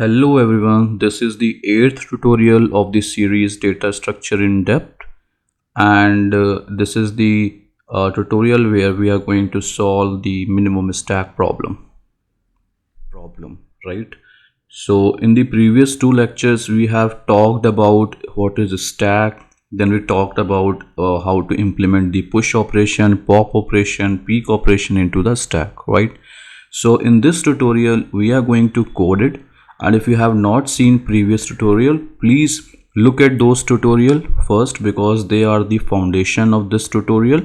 Hello everyone, this is the 8th tutorial of the series Data Structure in Depth, and this is the tutorial where we are going to solve the minimum stack problem, right? So in the previous two lectures we have talked about what is a stack, then we talked about how to implement the push operation, pop operation, peek operation into the stack, right? So in this tutorial we are going to code it. And if you have not seen previous tutorial, please look at those tutorial first because they are the foundation of this tutorial,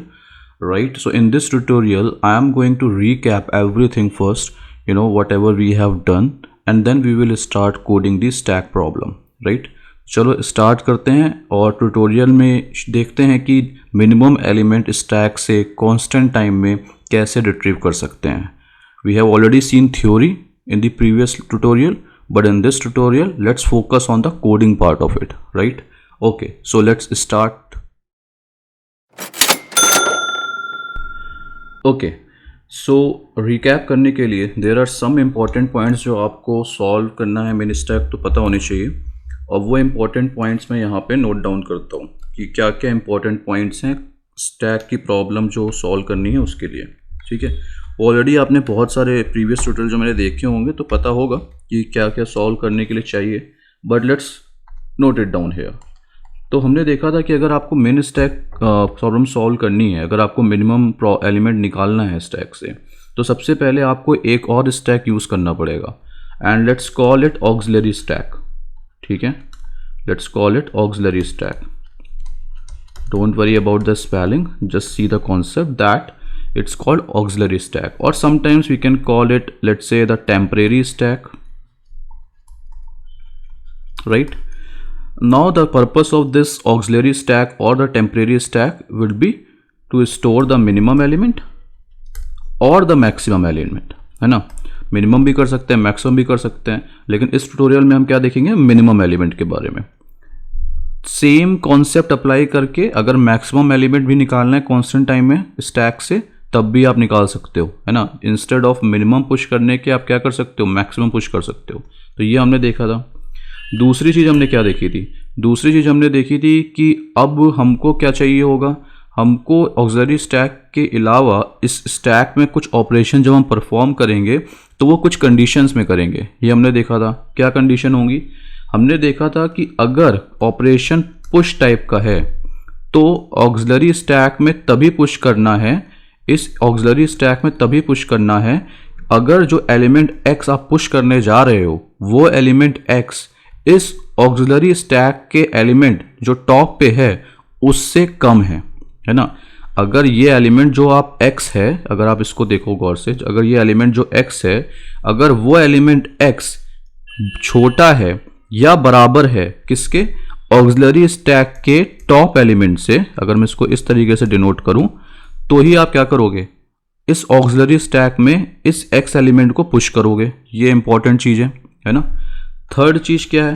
right? So in this tutorial I am going to recap everything first, whatever we have done, and then we will start coding the stack problem, right? चलो start करते हैं और tutorial में देखते हैं कि minimum element stack से constant time में कैसे रिट्रीव कर सकते हैं. We have already seen theory in the previous tutorial, but in this tutorial let's focus on the coding part of it, right? Okay, so let's start. Okay, so recap करने के लिए there are some important points जो आपको solve करना है mini stack तो पता होनी चाहिए, और वो important points मैं यहाँ पे नोट डाउन करता हूँ कि क्या क्या important points हैं स्टैक की प्रॉब्लम जो सॉल्व करनी है उसके लिए. ठीक है, ऑलरेडी आपने बहुत सारे प्रीवियस ट्यूटोरियल जो मैंने देखे होंगे तो पता होगा कि क्या क्या सॉल्व करने के लिए चाहिए, but let's note it down here. तो हमने देखा था कि अगर आपको मिन स्टैक प्रॉब्लम सॉल्व करनी है, अगर आपको मिनिमम एलिमेंट निकालना है स्टैक से, तो सबसे पहले आपको एक और स्टैक यूज़ करना पड़ेगा, and let's call it auxiliary stack. ठीक है, let's call it auxiliary stack. Don't worry about the spelling, just see the concept that it's called auxiliary stack, or sometimes we can call it, let's say, the temporary stack, right? Now the purpose of this auxiliary stack or the temporary stack will be to store the minimum element or the maximum element, है ना. Minimum भी कर सकते हैं, maximum भी कर सकते हैं, लेकिन इस ट्यूटोरियल में हम क्या देखेंगे, मिनिमम एलिमेंट के बारे में. सेम कॉन्सेप्ट अप्लाई करके अगर मैक्सिमम एलिमेंट भी निकालना है कांस्टेंट टाइम में स्टैक से, तब भी आप निकाल सकते हो, है ना. इंस्टेड ऑफ मिनिमम पुश करने के आप क्या कर सकते हो, मैक्सिमम पुश कर सकते हो. तो ये हमने देखा था. दूसरी चीज़ हमने क्या देखी थी, दूसरी चीज़ हमने देखी थी कि अब हमको क्या चाहिए होगा, हमको ऑक्सिलरी स्टैक के अलावा इस स्टैक में कुछ ऑपरेशन जब हम परफॉर्म करेंगे तो वो कुछ कंडीशंस में करेंगे. ये हमने देखा था. क्या कंडीशन होंगी, हमने देखा था कि अगर ऑपरेशन पुश टाइप का है तो ऑक्सिलरी स्टैक में तभी पुश करना है, इस ऑक्सिलरी स्टैक में तभी पुश करना है अगर जो एलिमेंट x आप पुश करने जा रहे हो वो एलिमेंट x इस ऑक्सिलरी स्टैक के एलिमेंट जो टॉप पे है उससे कम है ना. अगर ये एलिमेंट जो आप x है, अगर आप इसको देखो गौर से, अगर ये एलिमेंट जो x है, अगर वो एलिमेंट x छोटा है या बराबर है किसके, ऑक्सिलरी स्टैक के टॉप एलिमेंट से, अगर मैं इसको इस तरीके से डिनोट करूं, तो ही आप क्या करोगे, इस ऑक्सिलरी स्टैक में इस x एलिमेंट को पुश करोगे. ये इंपॉर्टेंट चीज़ है ना. थर्ड चीज़ क्या है,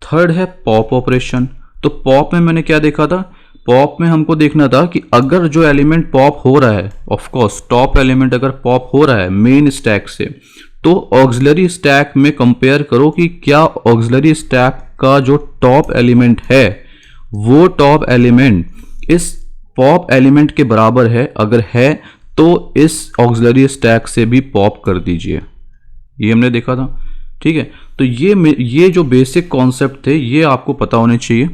थर्ड है पॉप ऑपरेशन. तो पॉप में मैंने क्या देखा था, पॉप में हमको देखना था कि अगर जो एलिमेंट पॉप हो रहा है, ऑफ कोर्स टॉप एलिमेंट अगर पॉप हो रहा है मेन स्टैक से, तो ऑक्सिलरी स्टैक में कंपेयर करो कि क्या ऑक्सिलरी स्टैक का जो टॉप एलिमेंट है वो टॉप एलिमेंट इस पॉप एलिमेंट के बराबर है. अगर है तो इस ऑक्सिलरी स्टैक से भी पॉप कर दीजिए. ये हमने देखा था. ठीक है, तो ये जो बेसिक कॉन्सेप्ट थे ये आपको पता होने चाहिए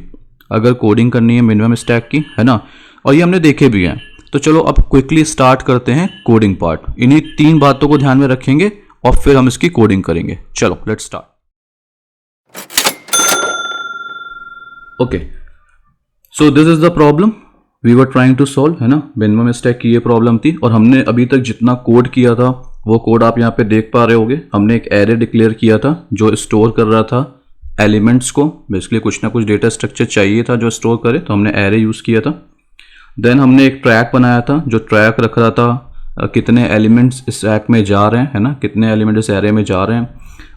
अगर कोडिंग करनी है मिनिमम स्टैक की, है ना. और ये हमने देखे भी हैं. तो चलो अब क्विकली स्टार्ट करते हैं कोडिंग पार्ट. इन्हीं तीन बातों को ध्यान में रखेंगे और फिर हम इसकी कोडिंग करेंगे. चलो let's start. Okay, so this is the problem we were trying to solve, है ना. मिनिमम स्टैक की ये प्रॉब्लम थी, और हमने अभी तक जितना कोड किया था वो कोड आप यहाँ पे देख पा रहे होगे. हमने एक एरे डिक्लेयर किया था जो स्टोर कर रहा था एलिमेंट्स को. बेसिकली कुछ ना कुछ डेटा स्ट्रक्चर चाहिए था जो स्टोर करे, तो हमने एरे यूज़ किया था. देन हमने एक ट्रैक बनाया था जो ट्रैक रख रहा था कितने एलिमेंट्स इस स्टैक में जा रहे हैं, है ना, कितने एलिमेंट इस एरे में जा रहे हैं.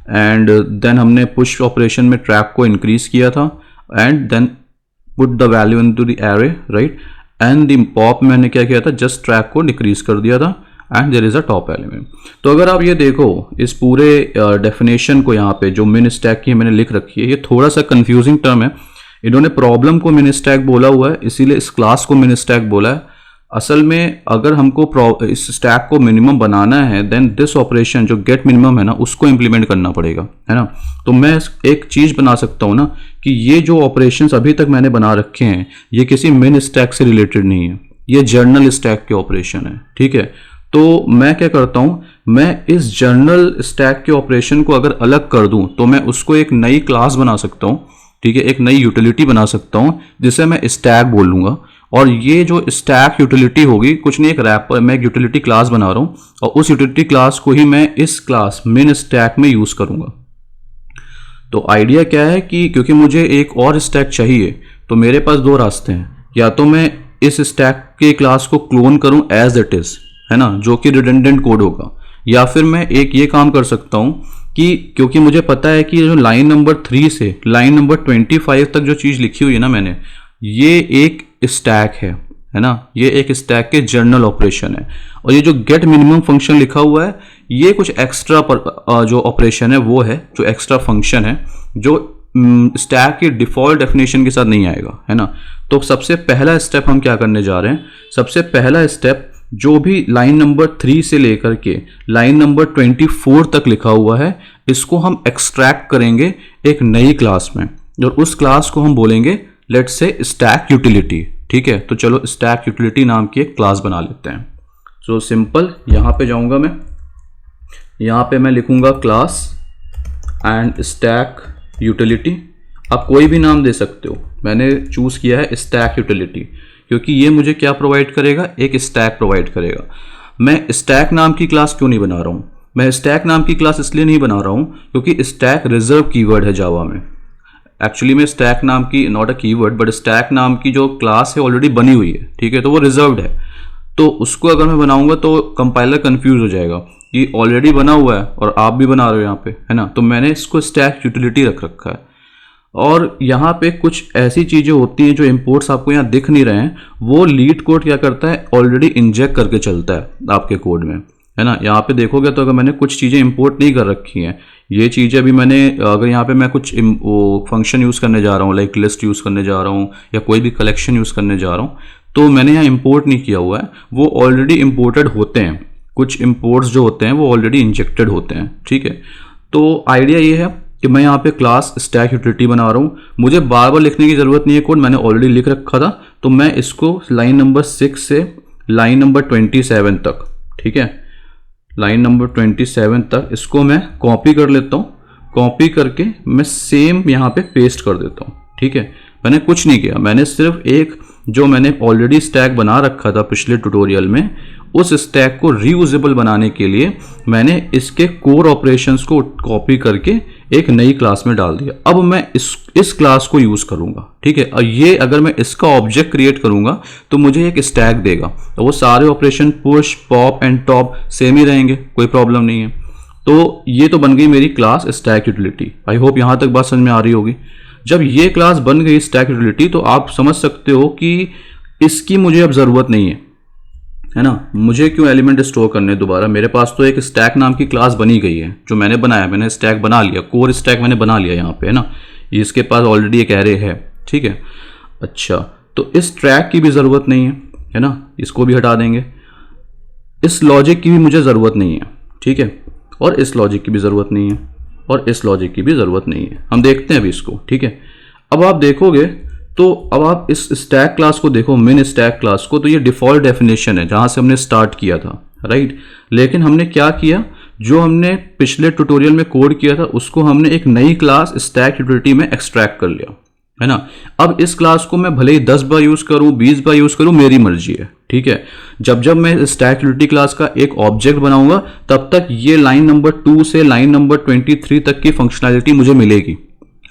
एंड देन हमने पुश ऑपरेशन में ट्रैक को इंक्रीज किया था, and then put the value into the array, right. And the pop मैंने क्या किया था, जस्ट ट्रैक को डिक्रीज कर दिया था. And there is a top element. तो अगर आप ये देखो इस पूरे डेफिनेशन को यहाँ पे जो मिन स्टैक की मैंने लिख रखी है, ये थोड़ा सा कंफ्यूजिंग टर्म है। इन्होंने प्रॉब्लम को मिन स्टैक बोला हुआ है, इसीलिए इस क्लास को मिन स्टैक बोला है। असल में अगर हमको इस स्टैक को मिनिमम बनाना है देन दिस ऑपरेशन जो गेट मिनिमम है ना उसको इंप्लीमेंट करना पड़ेगा, है ना। तो मैं एक चीज बना सकता हूं ना कि ये जो ऑपरेशंस अभी तक मैंने बना रखे हैं ये किसी मिन स्टैक से रिलेटेड नहीं है, ये जर्नल स्टैक के ऑपरेशन है, ठीक है। तो मैं क्या करता हूं, मैं इस जर्नल स्टैक के ऑपरेशन को अगर अलग कर दूं तो मैं उसको एक नई क्लास बना सकता हूं, ठीक है, एक नई यूटिलिटी बना सकता हूं जिसे मैं स्टैक बोलूंगा। और ये जो स्टैक यूटिलिटी होगी कुछ नहीं, एक रैपर, मैं एक यूटिलिटी क्लास बना रहा हूं और उस यूटिलिटी क्लास को ही मैं इस क्लास मिन स्टैक में यूज करूंगा। तो आइडिया क्या है कि क्योंकि मुझे एक और स्टैक चाहिए तो मेरे पास दो रास्ते हैं, या तो मैं इस स्टैक के क्लास को क्लोन करूं एज इट इज, है ना, जो कि रिडंडेंट कोड होगा, या फिर मैं एक ये काम कर सकता हूं कि क्योंकि मुझे पता है कि जो लाइन नंबर 3 से लाइन नंबर 25 तक जो चीज लिखी हुई है ना मैंने, ये एक स्टैक है ना, ये एक स्टैक के जर्नल ऑपरेशन है। और ये जो गेट मिनिमम फंक्शन लिखा हुआ है ये कुछ एक्स्ट्रा जो ऑपरेशन है वो है, जो एक्स्ट्रा फंक्शन है जो स्टैक के डिफॉल्ट डेफिनेशन के साथ नहीं आएगा, है ना। तो सबसे पहला स्टेप हम क्या करने जा रहे हैं, सबसे पहला स्टेप जो भी लाइन नंबर 3 से लेकर के लाइन नंबर 24 तक लिखा हुआ है इसको हम एक्सट्रैक्ट करेंगे एक नई क्लास में, और उस क्लास को हम बोलेंगे लेट्स से स्टैक यूटिलिटी, ठीक है। तो चलो स्टैक यूटिलिटी नाम की एक क्लास बना लेते हैं। सो सिंपल, यहां पे जाऊंगा मैं, यहां पे मैं लिखूंगा क्लास एंड स्टैक यूटिलिटी। आप कोई भी नाम दे सकते हो, मैंने चूज किया है स्टैक यूटिलिटी क्योंकि ये मुझे क्या प्रोवाइड करेगा, एक स्टैक प्रोवाइड करेगा। मैं स्टैक नाम की क्लास क्यों नहीं बना रहा हूं, मैं स्टैक नाम की क्लास इसलिए नहीं बना रहा हूं क्योंकि स्टैक रिजर्व कीवर्ड है जावा में। एक्चुअली में स्टैक नाम की, not a keyword but stack नाम की जो क्लास है ऑलरेडी बनी हुई है, ठीक है, तो वो रिजर्व्ड है। तो उसको अगर मैं बनाऊंगा तो कंपाइलर कंफ्यूज हो जाएगा कि ऑलरेडी बना हुआ है और आप भी बना रहे हो यहाँ पे, है ना। तो मैंने इसको स्टैक यूटिलिटी रख रखा है। और यहाँ पे कुछ ऐसी चीजें होती हैं जो इंपोर्ट्स आपको यहाँ दिख नहीं रहे हैं, वो लीड कोड क्या करता है, ऑलरेडी इंजेक्ट करके चलता है आपके कोड में, है ना। यहाँ पे देखोगे तो अगर मैंने कुछ चीजें इंपोर्ट नहीं कर रखी हैं, ये चीजें अभी मैंने, अगर यहाँ पे मैं कुछ फंक्शन यूज करने जा रहा हूँ, लाइक लिस्ट यूज करने जा रहा हूँ या कोई भी कलेक्शन यूज करने जा रहा हूँ, तो मैंने यहाँ इंपोर्ट नहीं किया हुआ है, वो ऑलरेडी इंपोर्टेड होते हैं। कुछ इंपोर्ट्स जो होते हैं वो ऑलरेडी इंजेक्टेड होते हैं, ठीक है। तो आइडिया ये है कि मैं यहाँ पे क्लास स्टैक यूटिलिटी बना रहा हूँ, मुझे बार बार लिखने की जरूरत नहीं है, कोड मैंने ऑलरेडी लिख रखा था। तो मैं इसको लाइन नंबर 6 से लाइन नंबर 27 तक, ठीक है, लाइन नंबर 27 तक इसको मैं कॉपी कर लेता हूँ, कॉपी करके मैं सेम यहाँ पे पेस्ट कर देता हूँ, ठीक है। मैंने कुछ नहीं किया, मैंने सिर्फ एक जो मैंने ऑलरेडी स्टैक बना रखा था पिछले ट्यूटोरियल में, उस स्टैक को रीयूजेबल बनाने के लिए मैंने इसके कोर ऑपरेशंस को कॉपी करके एक नई क्लास में डाल दिया। अब मैं इस क्लास को यूज करूंगा, ठीक है। और ये अगर मैं इसका ऑब्जेक्ट क्रिएट करूंगा तो मुझे एक स्टैक देगा, तो वो सारे operation push, pop and top same ही रहेंगे, कोई प्रॉब्लम नहीं है। तो ये तो बन गई मेरी class stack utility. I hope यहां तक बात समझ में आ रही होगी। जब ये क्लास बन गई स्टैक यूटिलिटी तो आप समझ सकते हो कि इसकी मुझे अब जरूरत नहीं है ना। मुझे क्यों एलिमेंट स्टोर करने दोबारा, मेरे पास तो एक स्टैक नाम की क्लास बनी गई है जो मैंने बनाया, मैंने स्टैक बना लिया, कोर स्टैक मैंने बना लिया यहाँ पे, है ना। इसके पास ऑलरेडी एक एरे है, ठीक है। अच्छा, तो इस ट्रैक की भी जरूरत नहीं है ना, इसको भी हटा देंगे। इस लॉजिक की भी मुझे जरूरत नहीं है, ठीक है, और इस लॉजिक की भी जरूरत नहीं है, और इस लॉजिक की भी जरूरत नहीं है। हम देखते हैं अभी इसको, ठीक है। अब आप देखोगे तो अब आप इस स्टैक क्लास को देखो, मिन स्टैक क्लास को, तो ये डिफॉल्ट डेफिनेशन है जहां से हमने स्टार्ट किया था, राइट। लेकिन हमने क्या किया, जो हमने पिछले ट्यूटोरियल में कोड किया था उसको हमने एक नई क्लास स्टैक यूटिलिटी में एक्सट्रैक्ट कर लिया, है ना। अब इस क्लास को मैं भले ही 10 बार यूज करूं, 20 बार यूज करूं, मेरी मर्जी है, ठीक है। जब जब मैं स्टैक यूटिलिटी क्लास का एक ऑब्जेक्ट बनाऊंगा तब तक ये लाइन नंबर 2 से लाइन नंबर 23 तक की फंक्शनैलिटी मुझे मिलेगी।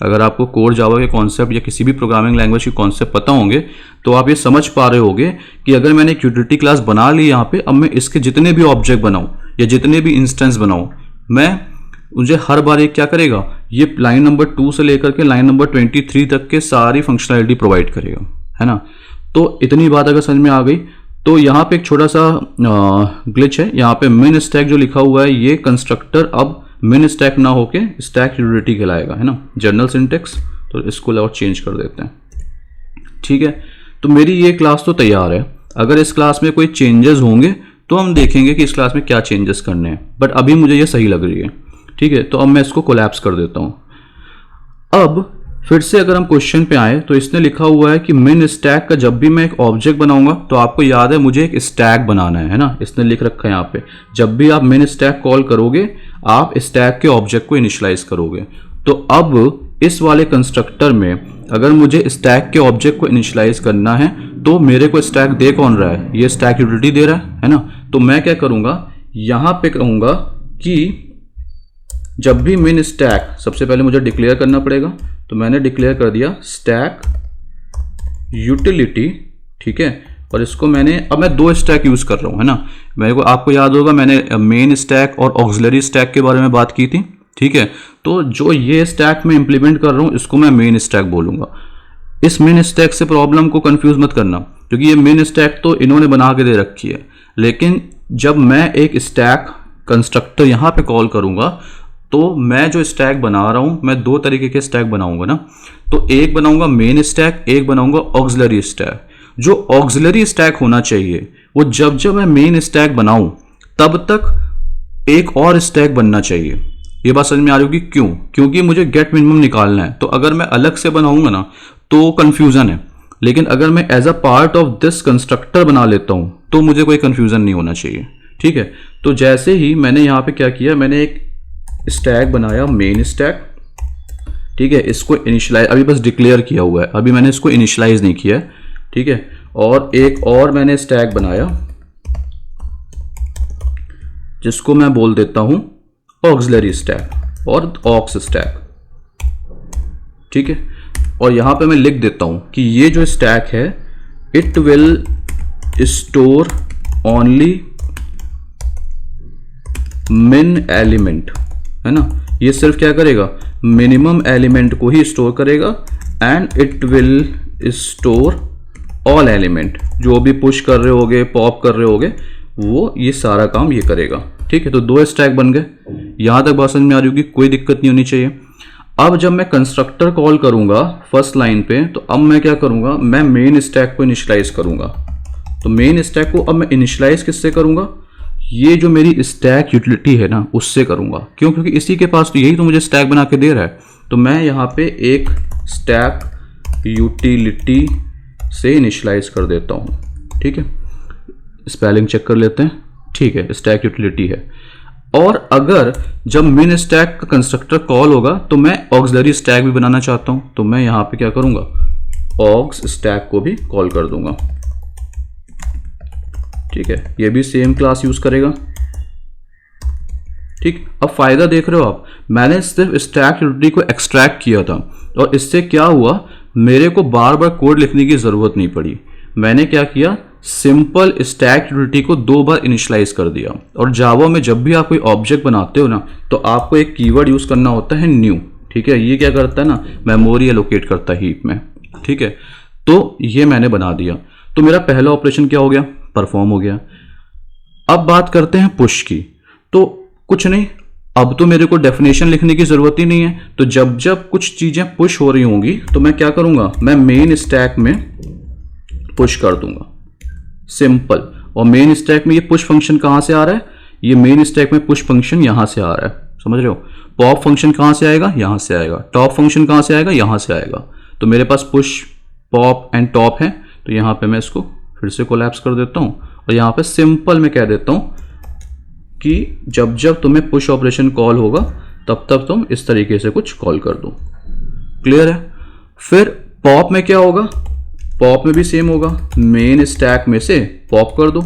अगर आपको कोर जावा के कॉन्सेप्ट या किसी भी प्रोग्रामिंग लैंग्वेज के कॉन्सेप्ट पता होंगे तो आप ये समझ पा रहे होगे कि अगर मैंने एक यूटिलिटी क्लास बना ली यहाँ पे, अब मैं इसके जितने भी ऑब्जेक्ट बनाऊं या जितने भी इंस्टेंस बनाऊं, मैं मुझे हर बार एक क्या करेगा, ये लाइन नंबर 2 से लेकर के लाइन नंबर 23 तक के सारी फंक्शनैलिटी प्रोवाइड करेगा, है ना। तो इतनी बात अगर समझ में आ गई तो यहाँ पे एक छोटा सा ग्लिच है, यहाँ पे मिन स्टैक जो लिखा हुआ है ये कंस्ट्रक्टर अब मिन स्टैक ना होके स्टैक यूटिलिटी कहलाएगा, है ना, जनरल सिंटेक्स। तो इसको और चेंज कर देते हैं, ठीक है। तो मेरी ये क्लास तो तैयार है, अगर इस क्लास में कोई चेंजेस होंगे तो हम देखेंगे कि इस क्लास में क्या चेंजेस करने हैं, बट अभी मुझे ये सही लग रही है, ठीक है। तो अब मैं इसको कोलैप्स कर देता हूँ। अब फिर से अगर हम क्वेश्चन पे आए तो इसने लिखा हुआ है कि मिन स्टैक का जब भी मैं एक ऑब्जेक्ट बनाऊंगा, तो आपको याद है मुझे एक स्टैक बनाना है ना, इसने लिख रखा है यहाँ पे, जब भी आप मिन स्टैक कॉल करोगे आप स्टैक के ऑब्जेक्ट को इनिशियलाइज करोगे। तो अब इस वाले कंस्ट्रक्टर में अगर मुझे स्टैक के ऑब्जेक्ट को इनिशियलाइज करना है तो मेरे को स्टैक दे कौन रहा है, ये स्टैक यूटिलिटी दे रहा है ना। तो मैं क्या करूंगा, यहाँ पे कहूंगा कि जब भी मिन स्टैक, सबसे पहले मुझे डिक्लेयर करना पड़ेगा, तो मैंने डिक्लेयर कर दिया स्टैक यूटिलिटी, ठीक है। और इसको मैंने, अब मैं दो स्टैक यूज कर रहा हूं, है ना। मेरे को, आपको याद होगा मैंने मेन स्टैक और ऑक्सिलरी स्टैक के बारे में बात की थी, ठीक है। तो जो ये स्टैक मैं इंप्लीमेंट कर रहा हूं इसको मैं मेन स्टैक बोलूंगा। इस मेन स्टैक से प्रॉब्लम को कंफ्यूज मत करना, क्योंकि ये मेन स्टैक तो इन्होंने बना के दे रखी है, लेकिन जब मैं एक स्टैक कंस्ट्रक्टर यहां पे कॉल करूंगा तो मैं जो स्टैक बना रहा हूं, मैं दो तरीके के स्टैक बनाऊंगा ना। तो एक बनाऊंगा मेन स्टैक, एक बनाऊंगा ऑक्सिलरी स्टैक। जो ऑक्सिलरी स्टैक होना चाहिए वो जब जब मैं मेन स्टैक बनाऊं तब तक एक और स्टैक बनना चाहिए। ये बात समझ में आ रही होगी क्यों? क्योंकि मुझे गेट मिनिमम निकालना है। तो अगर मैं अलग से बनाऊंगा ना तो कंफ्यूजन है, लेकिन अगर मैं as a part of this constructor बना लेता हूं तो मुझे कोई कंफ्यूजन नहीं होना चाहिए, ठीक है। तो जैसे ही मैंने यहां पे क्या किया, मैंने एक स्टैक बनाया मेन स्टैक, ठीक है। इसको इनिशियलाइज अभी बस डिक्लेयर किया हुआ है, अभी मैंने इसको इनिशियलाइज नहीं किया है, ठीक है। और एक और मैंने स्टैक बनाया जिसको मैं बोल देता हूं ऑक्सिलरी स्टैक और ऑक्स स्टैक, ठीक है। और यहां पे मैं लिख देता हूं कि ये जो स्टैक है इट विल स्टोर ओनली मिन एलिमेंट, है ना। ये सिर्फ क्या करेगा, मिनिमम एलिमेंट को ही स्टोर करेगा, and it will store all element. जो भी पुश कर रहे होगे, पॉप कर रहे होगे, वो ये सारा काम ये करेगा, ठीक है। तो दो स्टैक बन गए। यहां तक बात समझ में आ रही होगी, कोई दिक्कत नहीं होनी चाहिए। अब जब मैं कंस्ट्रक्टर कॉल करूंगा फर्स्ट लाइन पे, तो अब मैं क्या करूंगा, मैं मेन स्टैक को इनिशियलाइज करूंगा। तो मेन स्टैक को अब मैं इनिशियलाइज किससे करूंगा, ये जो मेरी स्टैक यूटिलिटी है ना उससे करूंगा। क्यों? क्योंकि इसी के पास तो यही तो मुझे स्टैक बना के दे रहा है। तो मैं यहाँ पे एक स्टैक यूटिलिटी से इनिशियलाइज कर देता हूँ, ठीक है। स्पेलिंग चेक कर लेते हैं, ठीक है, स्टैक यूटिलिटी है। और अगर जब मिन स्टैक का कंस्ट्रक्टर कॉल होगा तो मैं ऑक्सिलरी स्टैक भी बनाना चाहता हूँ, तो मैं यहाँ पे क्या करूँगा, ऑक्स स्टैक को भी कॉल कर दूंगा, ठीक है। ये भी सेम क्लास यूज करेगा, ठीक। अब फायदा देख रहे हो आप, मैंने सिर्फ स्टैक यूटिलिटी को एक्सट्रैक्ट किया था और इससे क्या हुआ, मेरे को बार बार कोड लिखने की जरूरत नहीं पड़ी। मैंने क्या किया, सिंपल स्टैक यूटिलिटी को दो बार इनिशियलाइज कर दिया। और जावा में जब भी आप कोई ऑब्जेक्ट बनाते हो ना, तो आपको एक कीवर्ड यूज करना होता है न्यू, ठीक है। ये क्या करता है ना, मेमोरी एलोकेट करता है हीप में, ठीक है। तो ये मैंने बना दिया, तो मेरा पहला ऑपरेशन क्या हो गया, परफॉर्म हो गया। अब बात करते हैं पुश की। तो कुछ नहीं, अब तो मेरे को डेफिनेशन लिखने की जरूरत ही नहीं है। तो जब जब कुछ चीजें पुश हो रही होंगी तो मैं क्या करूंगा, मैं मेन स्टैक में पुश कर दूंगा, सिंपल। और मेन स्टैक में ये पुश फंक्शन कहां से आ रहा है, ये मेन स्टैक में पुश फंक्शन यहां से आ रहा है, समझ रहे हो। पॉप फंक्शन कहां से आएगा, यहां से आएगा। टॉप फंक्शन कहां से आएगा, यहां से आएगा। तो मेरे पास पुश, पॉप एंड टॉप है। तो यहां पे मैं इसको फिर से कोलैप्स कर देता हूं और यहां पे सिंपल मैं कह देता हूं कि जब जब तुम्हें पुश ऑपरेशन कॉल होगा तब तब तुम इस तरीके से कुछ कॉल कर दो। क्लियर है। फिर पॉप में क्या होगा, पॉप में भी सेम होगा, मेन स्टैक में से पॉप कर दो,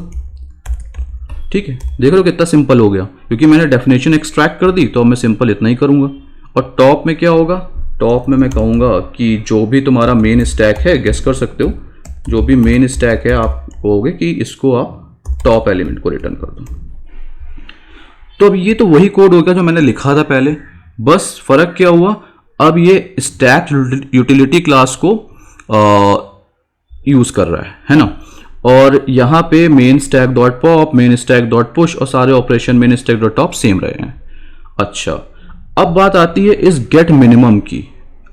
ठीक है। देख रहे हो कितना सिंपल हो गया, क्योंकि मैंने डेफिनेशन एक्सट्रैक्ट कर दी। तो अब मैं सिंपल इतना ही करूंगा। और टॉप में क्या होगा, टॉप में मैं कहूंगा कि जो भी तुम्हारा मेन स्टैक है, गेस कर सकते हो, जो भी मेन स्टैक है आप कहोगे कि इसको आप टॉप एलिमेंट को रिटर्न कर दो। तो अब ये तो वही कोड हो गया जो मैंने लिखा था पहले, बस फर्क क्या हुआ, अब ये स्टैक यूटिलिटी क्लास को यूज कर रहा है ना। और यहाँ पे main stack dot pop, main stack dot push और सारे operation main stack dot top same रहे हैं। अच्छा, अब बात आती है इस गेट मिनिमम की।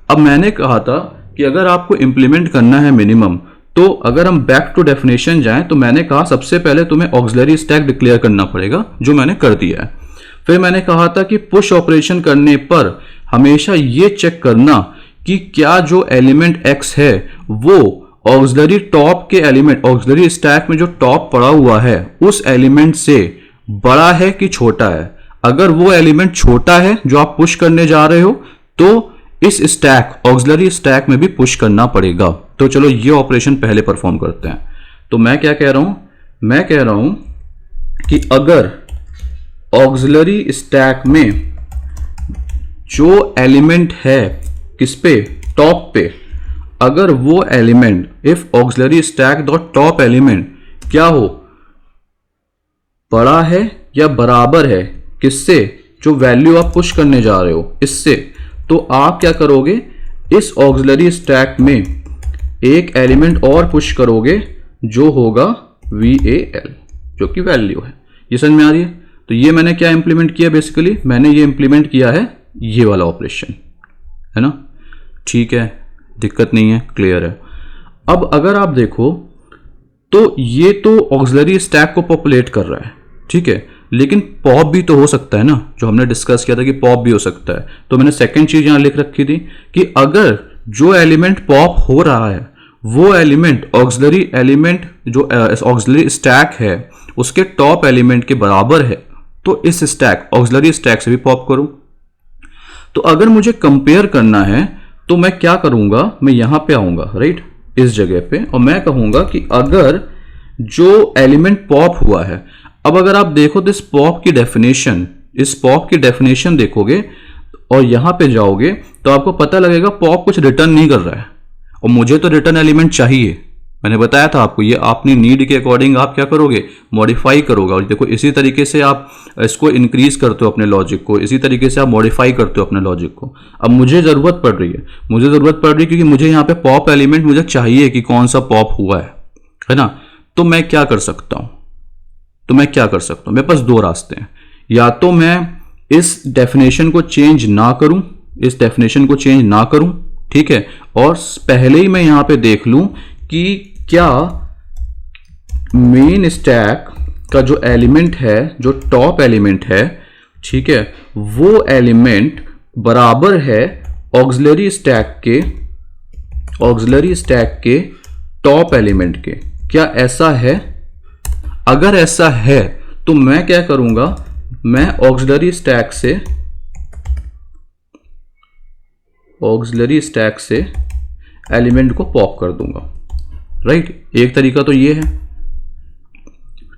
अब मैंने कहा था कि अगर आपको इंप्लीमेंट करना है मिनिमम, तो अगर हम बैक टू डेफिनेशन जाएं तो मैंने कहा सबसे पहले तुम्हें ऑक्सिलरी स्टैक डिक्लेयर करना पड़ेगा, जो मैंने कर दिया है। फिर मैंने कहा था कि पुश ऑपरेशन करने पर हमेशा ये चेक करना कि क्या जो एलिमेंट x है वो ऑक्सिलरी टॉप के एलिमेंट, ऑक्सिलरी स्टैक में जो टॉप पड़ा हुआ है उस एलिमेंट से बड़ा है कि छोटा है। अगर वो एलिमेंट छोटा है जो आप पुश करने जा रहे हो, तो इस स्टैक, ऑक्सिलरी स्टैक में भी पुश करना पड़ेगा। तो चलो ये ऑपरेशन पहले परफॉर्म करते हैं। तो मैं क्या कह रहा हूं, मैं कह रहा हूं कि अगर ऑक्सिलरी स्टैक में जो एलिमेंट है किस पे, टॉप पे, अगर वो element, if auxiliary stack dot top element क्या हो, बड़ा है या बराबर है किससे, जो वैल्यू आप पुश करने जा रहे हो इससे, तो आप क्या करोगे, इस ऑक्सिलरी स्टैक में एक एलिमेंट और पुश करोगे जो होगा VAL, जो कि वैल्यू है। ये समझ में आ रही है? तो ये मैंने क्या इंप्लीमेंट किया, बेसिकली मैंने ये इंप्लीमेंट किया है ये वाला ऑपरेशन, है ना? ठीक है, दिक्कत नहीं है, क्लियर है। अब अगर आप देखो तो ये तो ऑक्सिलरी स्टैक को पॉपुलेट कर रहा है, ठीक है, लेकिन पॉप भी तो हो सकता है ना, जो हमने डिस्कस किया था कि पॉप भी हो सकता है। तो मैंने सेकंड चीज यहां लिख रखी थी कि अगर जो एलिमेंट पॉप हो रहा है वो एलिमेंट ऑक्सिलरी एलिमेंट, जो ऑक्सिलरी स्टैक है उसके टॉप एलिमेंट के बराबर है, तो इस स्टैक, ऑक्सिलरी स्टैक से भी पॉप करूं। तो अगर मुझे कंपेयर करना है तो मैं क्या करूंगा, मैं यहां पे आऊंगा, राइट, इस जगह पे, और मैं कहूंगा कि अगर जो एलिमेंट पॉप हुआ है, अब अगर आप देखो तो इस पॉप की डेफिनेशन, इस पॉप की डेफिनेशन देखोगे और यहां पे जाओगे तो आपको पता लगेगा पॉप कुछ रिटर्न नहीं कर रहा है, और मुझे तो रिटर्न एलिमेंट चाहिए। मैंने बताया था आपको, ये अपनी नीड के अकॉर्डिंग आप क्या करोगे, मॉडिफाई करोगे। और देखो इसी तरीके से आप इसको इंक्रीज करते हो अपने लॉजिक को, इसी तरीके से आप मॉडिफाई करते हो अपने लॉजिक को। अब मुझे जरूरत पड़ रही है, मुझे जरूरत पड़ रही है क्योंकि मुझे यहाँ पे पॉप एलिमेंट मुझे चाहिए कि कौन सा पॉप हुआ है ना? तो मैं क्या कर सकता हूं, तो मैं क्या कर सकता हूं, मेरे पास दो रास्ते हैं। या तो मैं इस डेफिनेशन को चेंज ना करूं, इस डेफिनेशन को चेंज ना करूं, ठीक है, और पहले ही मैं यहां पे देख लूं कि क्या मेन स्टैक का जो एलिमेंट है, जो टॉप एलिमेंट है, ठीक है, वो एलिमेंट बराबर है ऑक्सिलरी स्टैक के टॉप एलिमेंट के। क्या ऐसा है? अगर ऐसा है तो मैं क्या करूंगा, मैं ऑक्सिलरी स्टैक से एलिमेंट को पॉप कर दूंगा, राइट। एक तरीका तो ये है,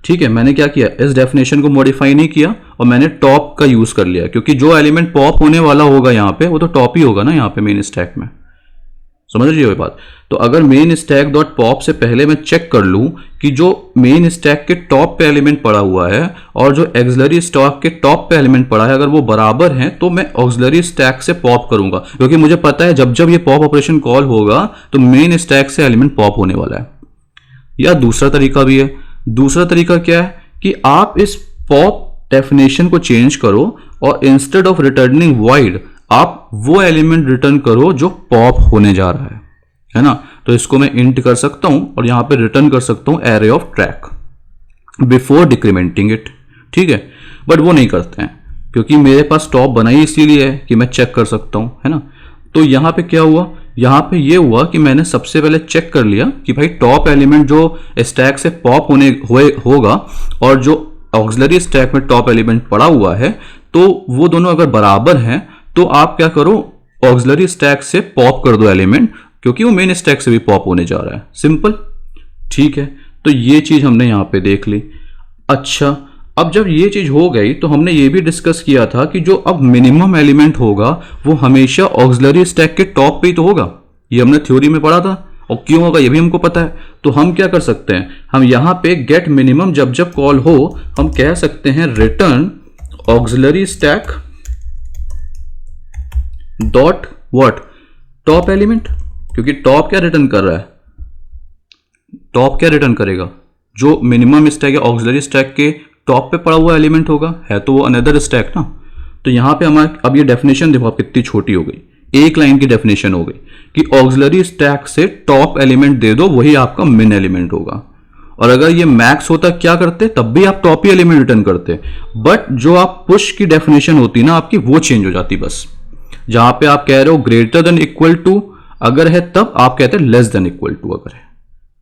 ठीक है। मैंने क्या किया, इस डेफिनेशन को मॉडिफाई नहीं किया और मैंने टॉप का यूज कर लिया, क्योंकि जो एलिमेंट पॉप होने वाला होगा यहां पे वो तो टॉप ही होगा ना यहाँ पे मेन स्टैक में। समझ रही हो ये बात? तो अगर मेन स्टैक डॉट पॉप से पहले मैं चेक कर लूं कि जो मेन स्टैक के टॉप पे एलिमेंट पड़ा हुआ है और जो ऑक्सिलरी स्टैक के टॉप पे एलिमेंट पड़ा है अगर वो बराबर हैं, तो मैं ऑक्सिलरी स्टैक से पॉप करूंगा, क्योंकि मुझे पता है जब जब ये पॉप ऑपरेशन कॉल होगा तो मेन स्टैक से एलिमेंट पॉप होने वाला है। या दूसरा तरीका भी है। दूसरा तरीका क्या है कि आप इस पॉप डेफिनेशन को चेंज करो और इंस्टेड ऑफ रिटर्निंग वॉइड आप वो एलिमेंट रिटर्न करो जो पॉप होने जा रहा है ना। तो इसको मैं इंट कर सकता हूं और यहां पे रिटर्न कर सकता हूं array of track before decrementing it, ठीक है। बट वो नहीं करते हैं क्योंकि मेरे पास टॉप बनाई इसीलिए है कि मैं चेक कर सकता हूं, है ना। तो यहां पे क्या हुआ, यहां पे ये हुआ कि मैंने सबसे पहले चेक कर लिया कि भाई टॉप एलिमेंट जो स्टैक से पॉप होगा और जो ऑक्सिलरी स्टैक में टॉप एलिमेंट पड़ा हुआ है, तो वो दोनों अगर बराबर हैं तो आप क्या करो, ऑक्सिलरी स्टैक से पॉप कर दो एलिमेंट, क्योंकि वो मेन स्टैक से भी पॉप होने जा रहा है। सिंपल, ठीक है। तो ये चीज हमने यहां पे देख ली। अच्छा, अब जब ये चीज हो गई तो हमने ये भी डिस्कस किया था कि जो अब मिनिमम एलिमेंट होगा वो हमेशा ऑक्सिलरी स्टैक के टॉप पे ही तो होगा। ये हमने थ्योरी में पढ़ा था, और क्यों होगा ये भी हमको पता है। तो हम क्या कर सकते हैं, हम यहां पे गेट मिनिमम जब जब कॉल हो हम कह सकते हैं return auxiliary stack dot what, top element, क्योंकि टॉप क्या रिटर्न कर रहा है, टॉप क्या रिटर्न करेगा, जो मिनिमम स्टैक या ऑक्सिलरी स्टैक के टॉप पे पड़ा हुआ एलिमेंट होगा, है तो वो अनदर स्टैक ना। तो यहाँ पे हमारे अब ये डेफिनेशन देखो आप कितनी छोटी हो गई, एक लाइन की डेफिनेशन हो गई कि ऑक्सिलरी स्टैक से टॉप एलिमेंट दे दो, वही आपका मिन एलिमेंट होगा। और अगर ये मैक्स होता क्या करते, तब भी आप टॉप ही एलिमेंट रिटर्न करते, बट जो आप पुश की डेफिनेशन होती ना आपकी, वो चेंज हो जाती बस। जहां पे आप कह रहे हो ग्रेटर देन इक्वल टू अगर है, तब आप कहते हैं लेस देन इक्वल टू अगर है।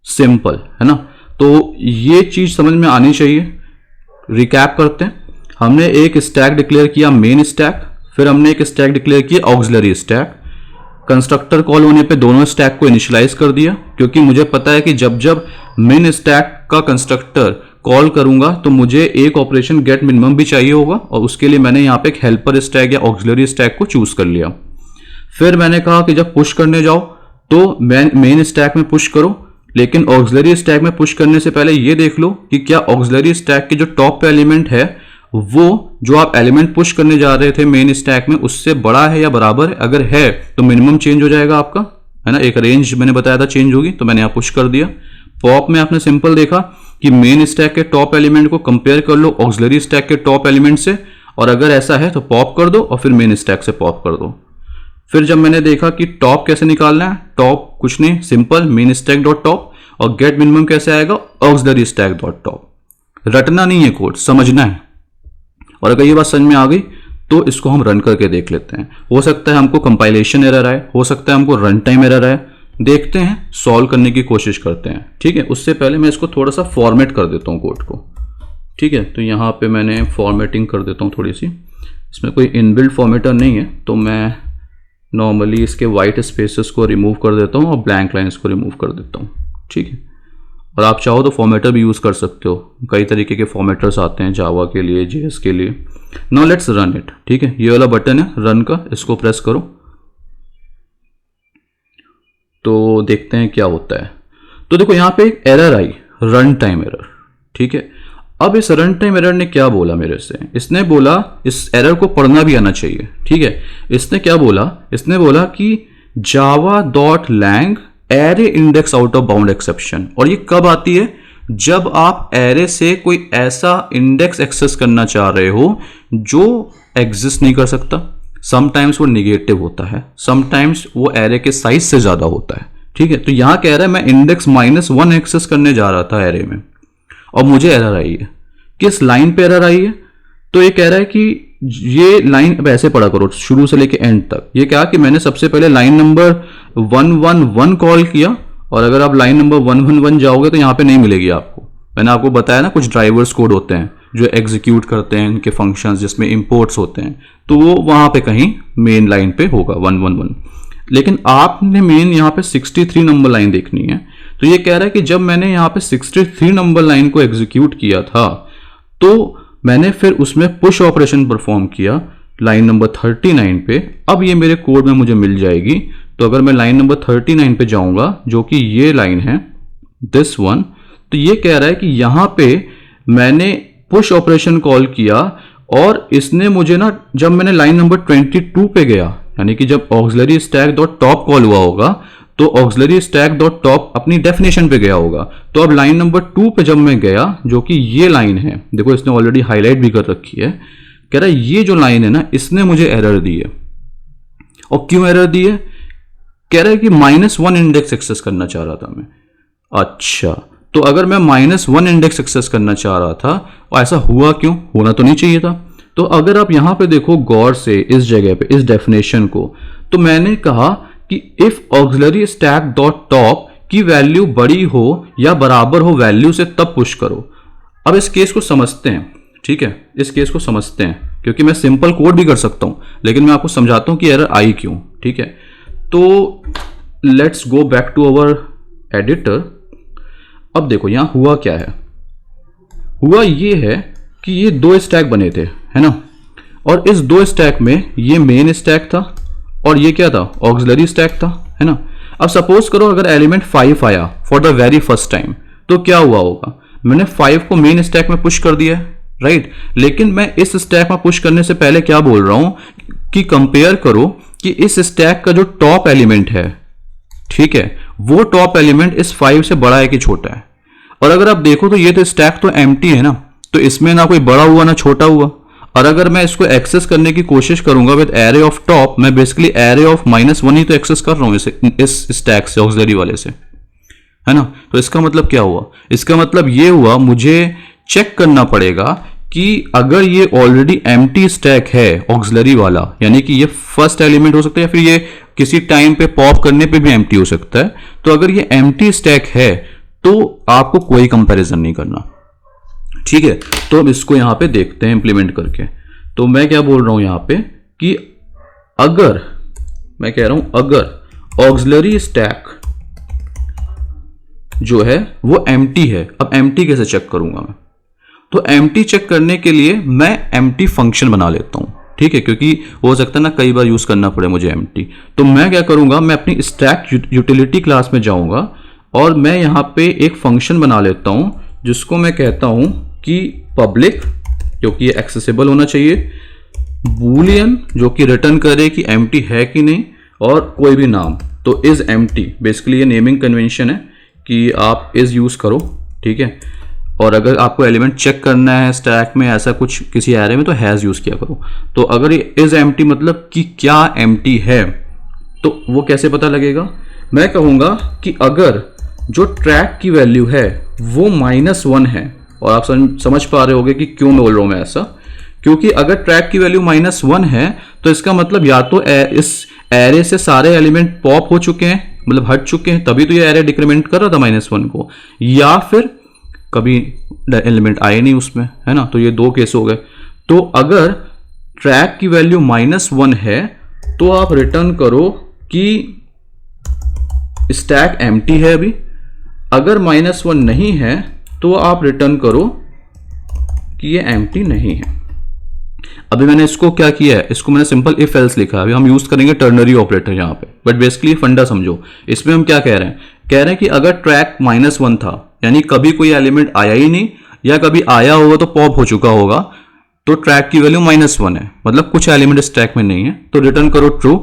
सिंपल है ना। तो ये चीज समझ में आनी चाहिए। रिकैप करते हैं, हमने एक स्टैक डिक्लेयर किया मेन स्टैक, फिर हमने एक स्टैक डिक्लेयर किया ऑक्सिलरी स्टैक। कंस्ट्रक्टर कॉल होने पे दोनों स्टैक को इनिशियलाइज कर दिया, क्योंकि मुझे पता है कि जब जब मेन स्टैक का कंस्ट्रक्टर कॉल करूंगा तो मुझे एक ऑपरेशन गेट मिनिमम भी चाहिए होगा, और उसके लिए मैंने यहाँ पे एक हेल्पर स्टैक या ऑक्सिलरी स्टैक को चूज कर लिया। फिर मैंने कहा कि जब पुश करने जाओ तो मेन स्टैक में पुश करो, लेकिन ऑक्सिलरी स्टैक में पुश करने से पहले ये देख लो कि क्या ऑक्सिलरी स्टैक के जो टॉप एलिमेंट है वो जो आप एलिमेंट पुश करने जा रहे थे मेन स्टैक में उससे बड़ा है या बराबर है। अगर है तो मिनिमम चेंज हो जाएगा आपका, है ना। एक रेंज मैंने बताया था चेंज होगी, तो मैंने यहाँ पुश कर दिया। पॉप में आपने सिंपल देखा कि मेन स्टैक के टॉप एलिमेंट को कंपेयर कर लो ऑक्सिलरी स्टैक के टॉप एलिमेंट से, और अगर ऐसा है तो पॉप कर दो और फिर मेन स्टैक से पॉप कर दो। फिर जब मैंने देखा कि टॉप कैसे निकालना है, टॉप कुछ नहीं, simple main stack dot top, और गेट मिनिमम कैसे आएगा, ऑक्सिलरी स्टैक डॉट टॉप। रटना नहीं है कोड, समझना है। और अगर ये बात समझ में आ गई तो इसको हम रन करके देख लेते हैं। हो सकता है हमको कंपाइलेशन एरर आए, हो सकता है हमको रन टाइम एरर आए, देखते हैं, सॉल्व करने की कोशिश करते हैं। ठीक है, उससे पहले मैं इसको थोड़ा सा फॉर्मेट कर देता हूँ कोड को। ठीक है, तो यहाँ पे मैंने फॉर्मेटिंग कर देता हूँ थोड़ी सी। इसमें कोई इनबिल्ट फॉर्मेटर नहीं है, तो मैं नॉर्मली इसके वाइट स्पेसेस को रिमूव कर देता हूँ और ब्लैंक लाइन्स को रिमूव कर देता हूँ। ठीक है, और आप चाहो तो फॉर्मेटर भी यूज़ कर सकते हो, कई तरीके के फॉर्मेटर्स आते हैं जावा के लिए, जेएस के लिए। Now let's run it. ठीक है, ये वाला बटन है रन का, इसको प्रेस करो तो देखते हैं क्या होता है। तो देखो यहाँ पे एक एरर आई, रन टाइम एरर। ठीक है, अब इस रन टाइम एरर ने क्या बोला मेरे से, इसने बोला, इस एरर को पढ़ना भी आना चाहिए। ठीक है, इसने क्या बोला, इसने बोला कि java.lang array index out of bound exception. और ये कब आती है, जब आप एरे से कोई ऐसा इंडेक्स एक्सेस करना चाह रहे हो जो एग्जिस्ट नहीं कर सकता। समटाइम्स वो निगेटिव होता है, समटाइम्स वो एरे के साइज से ज्यादा होता है। ठीक है, तो यहां कह रहा है मैं इंडेक्स -1 एक्सेस करने जा रहा था एरे में और मुझे एरर आई है। किस लाइन पे एरर आई है, तो ये कह रहा है कि ये लाइन अब ऐसे पढ़ा करो शुरू से लेके एंड तक। ये क्या कि मैंने सबसे पहले लाइन नंबर 111 कॉल किया, और अगर आप लाइन नंबर 111 जाओगे तो यहाँ पे नहीं मिलेगी आपको। मैंने आपको बताया ना कुछ ड्राइवर्स कोड होते हैं जो एग्जीक्यूट करते हैं इनके फंक्शंस जिसमें इंपोर्ट्स होते हैं, तो वो वहां पे कहीं मेन लाइन पे होगा 111। लेकिन आपने मेन यहाँ पे 63 नंबर लाइन देखनी है। तो ये कह रहा है कि जब मैंने यहाँ पे 63 नंबर लाइन को एग्जीक्यूट किया था तो मैंने फिर उसमें पुश ऑपरेशन परफॉर्म किया लाइन नंबर 39 पे। अब ये मेरे कोड में मुझे मिल जाएगी। तो अगर मैं लाइन नंबर 39 पे जाऊंगा जो कि ये लाइन है, दिस वन, तो ये कह रहा है कि यहां पे मैंने पुश ऑपरेशन कॉल किया और इसने मुझे ना, जब मैंने लाइन नंबर 22 पे गया, यानी कि जब auxiliary stack dot top call हुआ होगा तो ऑक्सिलरी स्टैक डॉट टॉप अपनी डेफिनेशन पे गया होगा। तो अब लाइन नंबर 2 पे जब मैं गया, जो कि ये लाइन है, देखो इसने ऑलरेडी हाईलाइट भी कर रखी है, कह रहा है ये जो लाइन है ना, इसने मुझे एरर दी है। और क्यों एरर दी है, कह रहा है कि -1 इंडेक्स एक्सेस करना चाह रहा था मैं। अच्छा, तो अगर मैं -1 इंडेक्स एक्सेस करना चाह रहा था, और ऐसा हुआ क्यों, होना तो नहीं चाहिए था। तो अगर आप यहां पे देखो गौर से इस जगह पे, इस डेफिनेशन को, तो मैंने कहा कि if auxiliary stack dot top की वैल्यू बड़ी हो या बराबर हो वैल्यू से तब पुश करो। अब इस केस को समझते हैं। ठीक है, इस केस को समझते हैं, क्योंकि मैं सिंपल कोड भी कर सकता हूं, लेकिन मैं आपको समझाता हूं कि एरर आई क्यों। ठीक है, तो let's go back to our editor. अब देखो यहां हुआ क्या है, हुआ ये है कि ये 2 स्टैक बने थे, है ना, और इस 2 स्टैक में ये मेन स्टैक था और ये क्या था, ऑक्सिलरी स्टैक था, है ना। अब सपोज करो अगर एलिमेंट 5 आया for the very first time, तो क्या हुआ होगा, मैंने 5 को मेन स्टैक में पुश कर दिया है, राइट। लेकिन मैं इस स्टैक में पुश करने से पहले क्या बोल रहा हूं कि कंपेयर करो कि इस स्टैक का जो टॉप एलिमेंट है, ठीक है, वो टॉप एलिमेंट इस 5 से बड़ा है कि छोटा है। और अगर आप देखो तो ये तो स्टैक तो एम्प्टी है ना, तो इसमें ना कोई बड़ा हुआ ना छोटा हुआ। और अगर मैं इसको एक्सेस करने की कोशिश करूंगा विद एरे ऑफ टॉप, मैं बेसिकली एरे ऑफ -1 ही तो एक्सेस कर रहा हूं इस स्टैक से, ऑक्सिलरी वाले से, है ना। तो इसका मतलब क्या हुआ, इसका मतलब ये हुआ मुझे चेक करना पड़ेगा कि अगर ये ऑलरेडी एम्प्टी स्टैक है ऑक्सिलरी वाला, यानी कि ये फर्स्ट एलिमेंट हो सकता है या फिर ये किसी टाइम पे पॉप करने पे भी एम्प्टी हो सकता है, तो अगर ये एम्प्टी स्टैक है तो आपको कोई कंपैरिजन नहीं करना, ठीक है। तो अब इसको यहां पे देखते हैं इंप्लीमेंट करके। तो मैं क्या बोल रहा हूं यहां पे कि अगर मैं कह रहा हूं अगर ऑक्सिलरी स्टैक जो है वो एम्प्टी है, अब एम्प्टी कैसे चेक करूंगा मैं, तो एम्प्टी चेक करने के लिए मैं एम्प्टी फंक्शन बना लेता हूं, ठीक है, क्योंकि हो सकता है ना कई बार यूज करना पड़े मुझे एम्प्टी। तो मैं क्या करूंगा, मैं अपनी स्टैक यूटिलिटी क्लास में जाऊंगा और मैं यहां पे एक फंक्शन बना लेता हूं जिसको मैं कहता हूं कि पब्लिक, क्योंकि ये एक्सेसिबल होना चाहिए, बूलियन जो कि रिटर्न करे कि एम्प्टी है कि नहीं, और कोई भी नाम, तो इज एम्प्टी। बेसिकली ये नेमिंग कन्वेंशन है कि आप इज यूज करो, ठीक है। और अगर आपको एलिमेंट चेक करना है स्टैक में ऐसा कुछ किसी एरे में, तो हैज यूज किया करो। तो अगर ये इज एम्प्टी मतलब कि क्या एम्प्टी है, तो वो कैसे पता लगेगा, मैं कहूंगा कि अगर जो ट्रैक की वैल्यू है वो -1 है, और आप समझ पा रहे होगे कि क्यों मैं बोल रहा हूं मैं ऐसा, क्योंकि अगर ट्रैक की वैल्यू -1 है तो इसका मतलब या तो इस एरे से सारे एलिमेंट पॉप हो चुके हैं, मतलब हट चुके हैं, तभी तो ये एरे डिक्रीमेंट कर रहा था -1 को, या फिर कभी एलिमेंट आए नहीं उसमें, है ना। तो ये दो केस हो गए। तो अगर ट्रैक की वैल्यू -1 है तो आप रिटर्न करो कि स्टैक एम्प्टी है अभी, अगर -1 नहीं है तो आप रिटर्न करो कि ये एम्प्टी नहीं है। अभी मैंने इसको क्या किया है, इसको मैंने सिंपल इफ एल्स लिखा है। अभी हम यूज करेंगे टर्नरी ऑपरेटर यहां पे, बट बेसिकली फंडा समझो। इसमें हम क्या कह रहे हैं कि अगर ट्रैक -1 था, यानी कभी कोई एलिमेंट आया ही नहीं, या कभी आया होगा तो पॉप हो चुका होगा, तो ट्रैक की वैल्यू -1 है, मतलब कुछ एलिमेंट स्टैक में नहीं है, तो रिटर्न करो ट्रू,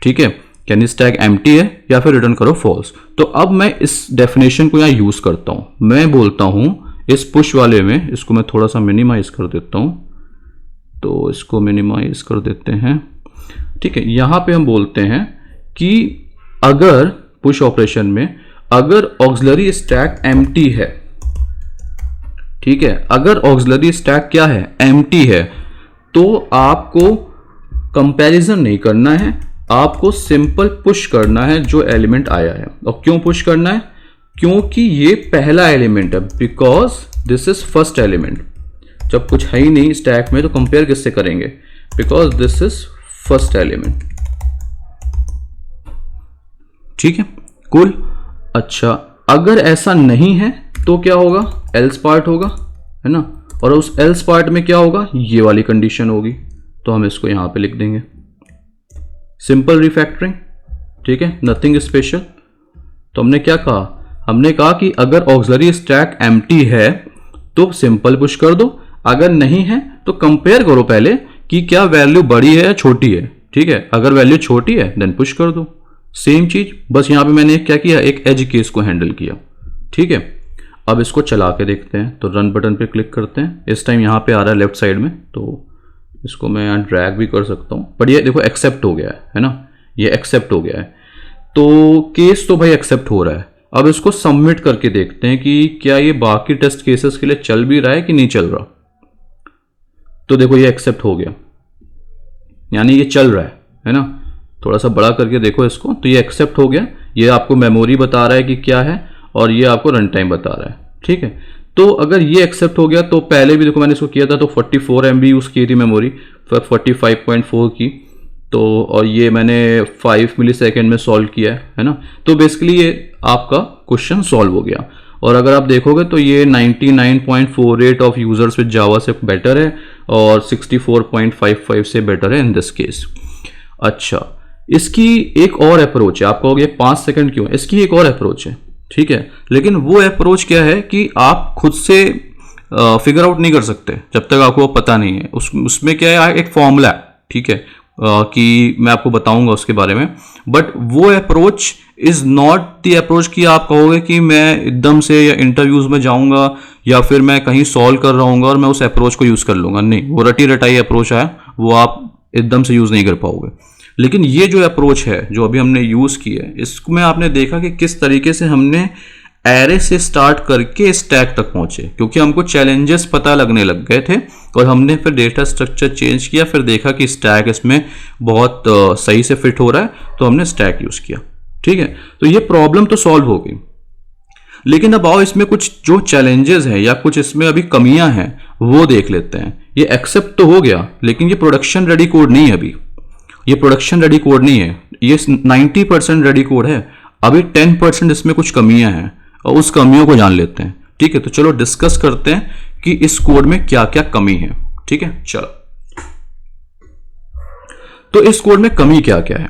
ठीक है, यानी स्टैक एम्प्टी है, या फिर रिटर्न करो फॉल्स। तो अब मैं इस डेफिनेशन को यहां यूज करता हूं। मैं बोलता हूं इस पुश वाले में, इसको मैं थोड़ा सा मिनिमाइज कर देता हूं, तो इसको मिनिमाइज कर देते हैं, ठीक है। यहां पे हम बोलते हैं कि अगर पुश ऑपरेशन में अगर ऑक्सिलरी स्टैक एम्प्टी है, ठीक है, अगर ऑक्सिलरी स्टैक क्या है, एम्प्टी है, तो आपको कंपैरिजन नहीं करना है, आपको सिंपल पुश करना है जो एलिमेंट आया है। और क्यों पुश करना है, क्योंकि ये पहला एलिमेंट है, because this is first element. जब कुछ है ही नहीं स्टैक में तो कंपेयर किससे करेंगे, because this is first element, ठीक है, कूल। अच्छा, अगर ऐसा नहीं है तो क्या होगा, एल्स पार्ट होगा, है ना, और उस एल्स पार्ट में क्या होगा, ये वाली कंडीशन होगी, तो हम इसको यहां पे लिख देंगे सिंपल रिफैक्टरिंग, ठीक है, नथिंग स्पेशल। तो हमने क्या कहा, हमने कहा कि अगर ऑक्सिलरी स्टैक एम्प्टी है तो सिंपल पुश कर दो, अगर नहीं है तो कंपेयर करो पहले कि क्या वैल्यू बड़ी है या छोटी है, ठीक है, अगर वैल्यू छोटी है देन पुश कर दो। सेम चीज, बस यहां पे मैंने क्या किया, एक एज केस को हैंडल किया, ठीक है। अब इसको चला के देखते हैं, तो रन बटन पे क्लिक करते हैं। इस टाइम यहां पे आ रहा है लेफ्ट साइड में, तो इसको मैं यहाँ ड्रैग भी कर सकता हूँ, बट ये देखो एक्सेप्ट हो गया है ना, ये एक्सेप्ट हो गया है, तो केस तो भाई एक्सेप्ट हो रहा है। अब इसको सबमिट करके देखते हैं कि क्या ये बाकी टेस्ट केसेस के लिए चल भी रहा है कि नहीं चल रहा। तो देखो ये एक्सेप्ट हो गया, यानी ये चल रहा है ना। थोड़ा सा बड़ा करके देखो इसको, तो ये एक्सेप्ट हो गया, ये आपको मेमोरी बता रहा है कि क्या है, और ये आपको रन टाइम बता रहा है, ठीक है। तो अगर ये एक्सेप्ट हो गया, तो पहले भी देखो मैंने इसको किया था, तो 44 MB यूज की थी मेमोरी, 45.4 की, तो और ये मैंने 5 मिलीसेकंड में सॉल्व किया है ना। तो बेसिकली ये आपका क्वेश्चन सॉल्व हो गया। और अगर आप देखोगे तो ये 99.48 ऑफ यूजर्स विद जावा से बेटर है, और 64.55 से बेटर है इन दिस केस। अच्छा, इसकी एक और अप्रोच है, आप कहोगे 5 सेकंड क्यों, इसकी एक और अप्रोच है, ठीक है, लेकिन वो अप्रोच क्या है कि आप खुद से फिगर आउट नहीं कर सकते जब तक आपको पता नहीं है। उसमें क्या है, एक फॉर्मूला है, ठीक है, कि मैं आपको बताऊंगा उसके बारे में, बट वो approach is not the approach कि आप कहोगे कि मैं एकदम से या इंटरव्यूज में जाऊंगा या फिर मैं कहीं सॉल्व कर रहा हूँ और मैं उस अप्रोच को यूज कर लूंगा। नहीं, वो रटी रटाई अप्रोच है, वो आप एकदम से यूज नहीं कर पाओगे। लेकिन ये जो अप्रोच है जो अभी हमने यूज की है, इसमें आपने देखा कि किस तरीके से हमने एरे से स्टार्ट करके स्टैक तक पहुंचे, क्योंकि हमको चैलेंजेस पता लगने लग गए थे और हमने फिर डेटा स्ट्रक्चर चेंज किया, फिर देखा कि स्टैक इसमें बहुत सही से फिट हो रहा है, तो हमने स्टैक यूज किया। ठीक है, तो ये प्रॉब्लम तो सॉल्व हो गई। लेकिन अब आओ इसमें कुछ जो चैलेंजेस हैं या कुछ इसमें अभी कमियां हैं वो देख लेते हैं। ये एक्सेप्ट तो हो गया, लेकिन ये प्रोडक्शन रेडी कोड नहीं है। अभी ये प्रोडक्शन रेडी कोड नहीं है, ये 90% रेडी कोड है। अभी 10% इसमें कुछ कमियां हैं और उस कमियों को जान लेते हैं। ठीक है, तो चलो डिस्कस करते हैं कि इस कोड में क्या क्या कमी है। ठीक है, चलो तो इस कोड में कमी क्या क्या है।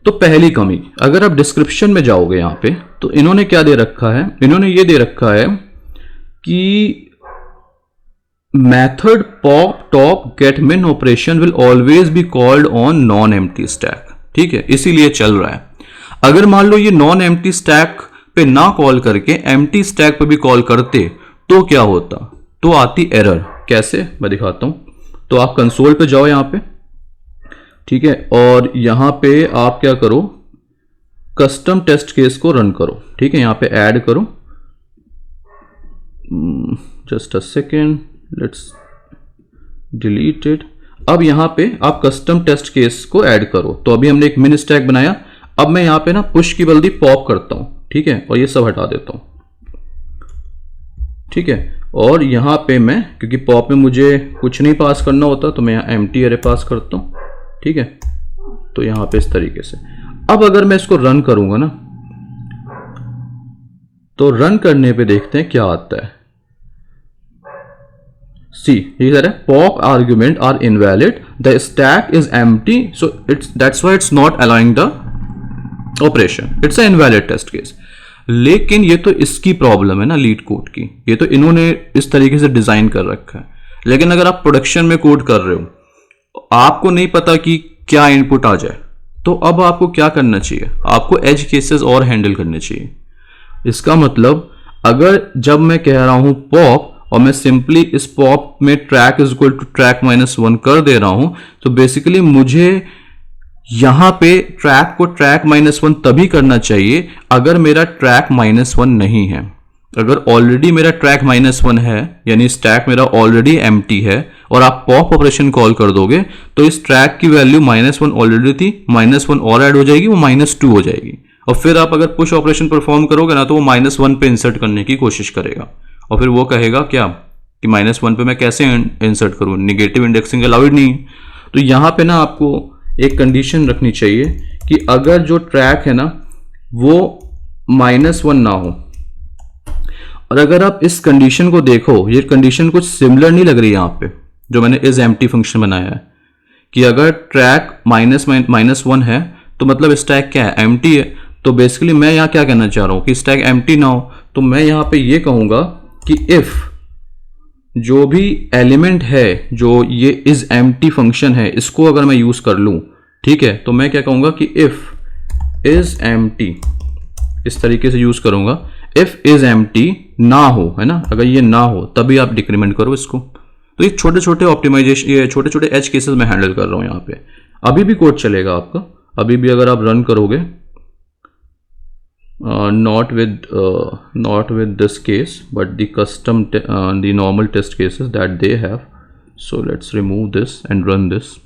तो पहली कमी, अगर आप डिस्क्रिप्शन में जाओगे यहां पे, तो इन्होंने क्या दे रखा है, इन्होंने ये दे रखा है कि मेथड पॉप टॉप गेट मिन operation will always be called on non empty stack. ठीक है, इसीलिए चल रहा है। अगर मान लो ये नॉन एम्प्टी स्टैक पे ना कॉल करके एम्प्टी स्टैक पे भी कॉल करते तो क्या होता, तो आती एरर। कैसे, मैं दिखाता हूं। तो आप कंसोल पे जाओ यहां पे, ठीक है, और यहां पे आप क्या करो, कस्टम टेस्ट केस को रन करो। ठीक है, यहां पे ऐड करो, just a second, let's delete it. अब यहां पे आप कस्टम टेस्ट केस को ऐड करो। तो अभी हमने एक मिन स्टैक बनाया, अब मैं यहां पे ना पुश की बल्दी पॉप करता हूं। ठीक है, और ये सब हटा देता हूं। ठीक है, और यहां पे मैं, क्योंकि पॉप में मुझे कुछ नहीं पास करना होता, तो मैं यहां एम्प्टी एरे पास करता हूं। ठीक है, तो यहां पे इस तरीके से। अब अगर मैं इसको रन करूंगा ना, तो रन करने पे देखते हैं क्या आता है। See, here है pop argument are invalid, the stack is empty, so that's why it's not allowing the operation, it's an invalid test case। लेकिन ये तो इसकी प्रॉब्लम है ना लीड कोड की, ये तो इन्होंने इस तरीके से डिजाइन कर रखा है। लेकिन अगर आप प्रोडक्शन में कोड कर रहे हो, आपको नहीं पता कि क्या इनपुट आ जाए, तो अब आपको क्या करना चाहिए, आपको एज केसेस और हैंडल करने चाहिए। इसका मतलब अगर जब मैं कह रहा हूं पॉप और मैं सिंपली इस पॉप में track is equal to track -1 कर दे रहा हूं, तो बेसिकली मुझे यहां पे ट्रैक को ट्रैक -1 तभी करना चाहिए अगर मेरा ट्रैक -1 नहीं है। अगर ऑलरेडी मेरा ट्रैक -1 है, यानी स्टैक मेरा ऑलरेडी एम्प्टी है, और आप पॉप ऑपरेशन कॉल कर दोगे, तो इस ट्रैक की वैल्यू -1 ऑलरेडी थी, -1 और ऐड हो जाएगी, वो -2 हो जाएगी। और फिर आप अगर पुश ऑपरेशन परफॉर्म करोगे ना, तो वो -1 पे इंसर्ट करने की कोशिश करेगा, और फिर वो कहेगा क्या कि -1 पे मैं कैसे इंसर्ट करूं, निगेटिव इंडेक्सिंग अलाउड नहीं। तो यहां पे ना आपको एक कंडीशन रखनी चाहिए कि अगर जो ट्रैक है ना वो -1 ना हो। और अगर आप इस कंडीशन को देखो, ये कंडीशन कुछ सिमिलर नहीं लग रही यहां पे जो मैंने इस एम्प्टी फंक्शन बनाया है, कि अगर ट्रैक -1 है तो मतलब स्टैक क्या है, एम्प्टी है। तो बेसिकली मैं यहां क्या कहना चाह रहा हूं कि स्टैक एम्प्टी ना हो, तो मैं यहां पे ये कहूंगा कि इफ जो भी एलिमेंट है, जो ये इज एम्प्टी फंक्शन है, इसको अगर मैं यूज कर लूं, ठीक है, तो मैं क्या कहूंगा कि इफ इज एम्प्टी, इस तरीके से यूज करूंगा। इफ इज एम्प्टी ना हो, है ना, अगर ये ना हो तभी आप डिक्रीमेंट करो इसको। तो ये छोटे छोटे ऑप्टिमाइजेशन, ये छोटे छोटे एज केसेस मैं हैंडल कर रहा हूं यहां पे। अभी भी कोड चलेगा आपका, अभी भी अगर आप रन करोगे, not with this case, but the custom the normal test cases that they have. So let's remove this and run this.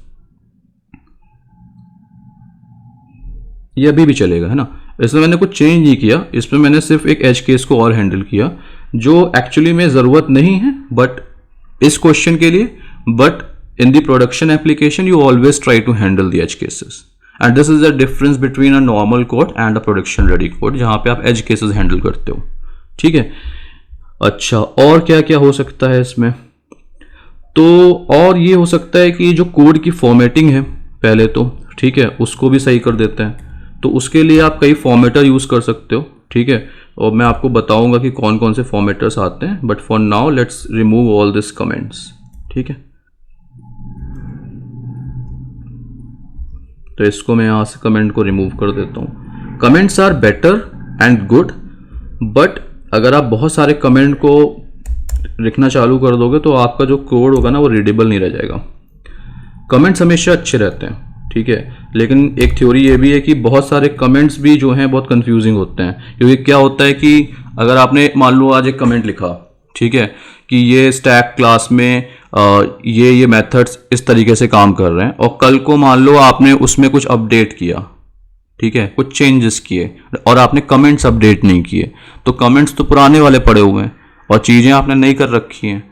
ये अभी भी चलेगा, है ना। इसमें मैंने कुछ चेंज नहीं किया, इसमें मैंने सिर्फ एक एज केस को और हैंडल किया जो एक्चुअली में ज़रूरत नहीं है बट इस क्वेश्चन के लिए, but in the production application you always try to handle the edge cases, and this is the difference between a normal code and a production ready code, जहां पे आप एज केसेस हैंडल करते हो। ठीक है, अच्छा, और क्या क्या हो सकता है इसमें, तो और ये हो सकता है कि जो कोड की फॉर्मेटिंग है पहले तो, ठीक है, उसको भी सही कर देते हैं। तो उसके लिए आप कई फॉर्मेटर यूज कर सकते हो, ठीक है, और मैं आपको बताऊंगा कि कौन कौन से फॉर्मेटर्स आते हैं, but for now let's remove all this comments. ठीक है, तो इसको मैं यहाँ से कमेंट को रिमूव कर देता हूँ। Comments are better and good, but अगर आप बहुत सारे कमेंट को लिखना चालू कर दोगे तो आपका जो कोड होगा ना वो रीडेबल नहीं रह जाएगा। कमेंट्स हमेशा अच्छे रहते हैं, ठीक है, लेकिन एक थ्योरी ये भी है कि बहुत सारे कमेंट्स भी जो हैं बहुत कंफ्यूजिंग होते हैं। क्योंकि क्या होता है कि अगर आपने मान लो आज एक कमेंट लिखा, ठीक है, कि ये स्टैक क्लास में ये मेथड्स इस तरीके से काम कर रहे हैं, और कल को मान लो आपने उसमें कुछ अपडेट किया, ठीक है, कुछ चेंजेस किए और आपने कमेंट्स अपडेट नहीं किए, तो कमेंट्स तो पुराने वाले पड़े हुए हैं और चीज़ें आपने नहीं कर रखी हैं,